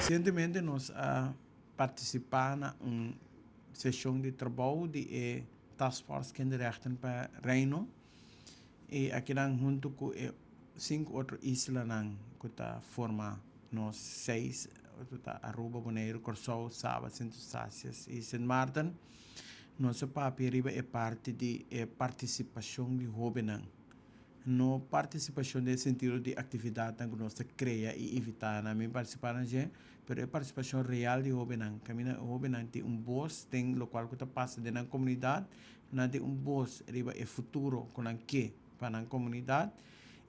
Recentemente nós participar na sessão de trabalho de Task Force Kinderrechten para Reino e aqui nang junto com 5 outras islas nang que forma nós 6 tá Aruba, Bonaire, Corsol, Saba, Santo Sácias e Saint Martin. Nosso papel é parte de participação de jovens. No participação no sentido de atividade que nós cria e evitar na minha participação, mas é participação real de jovens. Camina jovens tem voz, tem o qual que passa na comunidade, na tem voz, riba é futuro com que para a comunidade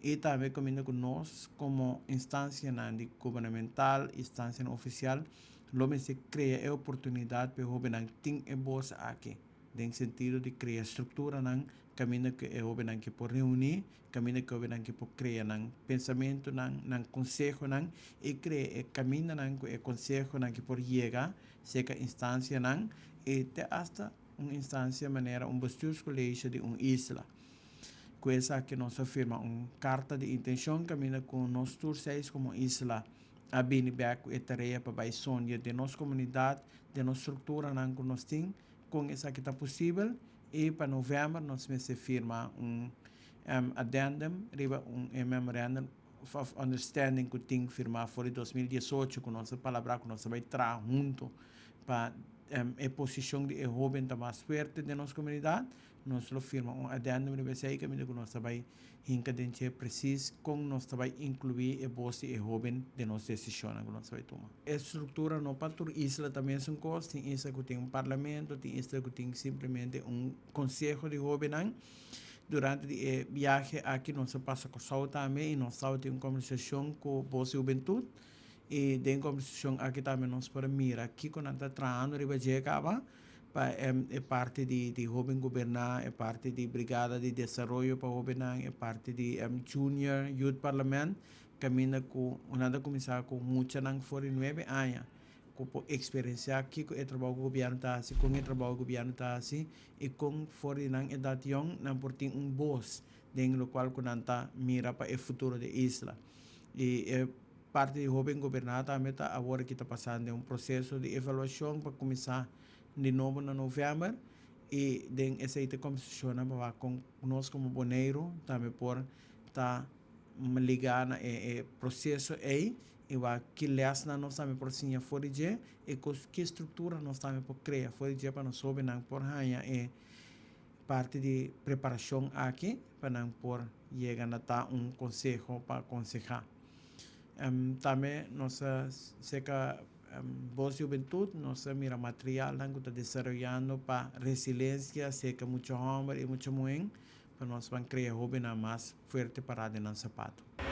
e também camina com nós como instância de governamental, instância oficial, lo se cria a oportunidade para jovens ter voz aqui. No sentido de criar estrutura nang camina que é jovem que por reunir camina que jovem que por criar nang pensamento nang consejo nang e criar camina nang que consejo nang que por chegar seca instância nang e até hasta uma instância maneira bastos colégio de isla coisa que nós afirma carta de intenção camina com nós seis como isla a Binibac e tarefa para vai sonho de nossa comunidade de nossa estrutura nang que nós tem com essa que está possível e para novembro nós vamos firmar addendum, memorandum of understanding que tem que firmar for 2018 com nossa palavra que nós vai trazer junto para a posição de jovem está mais forte de nossa comunidade nós lo firma addendum de BCI que nós vai encadência preciso com nós vai incluir a voz de jovem de nossa decisão que nós vai tomar. A estrutura não para toda isla também são coisas, tem isla que tem parlamento, tem isla que tem simplesmente conselho de jovem. Durante o viagem aqui nós passa com o também e nós temos uma conversação com a voz de juventude e tem conversação aqui também nós para mirar aqui quando está trabalhando riba chegava é parte de jovem governar, é parte de brigada de desenvolvimento para jovem, é parte de junior youth parliament, camina com nada começar com muita nang for 9 anos, com experiência aqui com o trabalho do governo tá assim, com o trabalho do governo tá assim e com for nang edad young nang por ter voz dentro do qual com nanta mira para o futuro da isla e parte de jovem governar também tá agora que está passando processo de avaliação para começar de novo no novembro e den essa conversação com nós como Bonaire também por tá ligar na processo aí e vai que lhes na nós também por sim fora de e que estrutura nós também por criar fora de para nós soube não por hanha é parte de preparação aqui para não por chegar a tá conselho para aconselhar também nossa seca voz de juventude, nossa mira material que está desenvolvendo para resiliência, seca muito homem e muito mulher, para nós vamos criar jovem mais forte para dentro do sapato.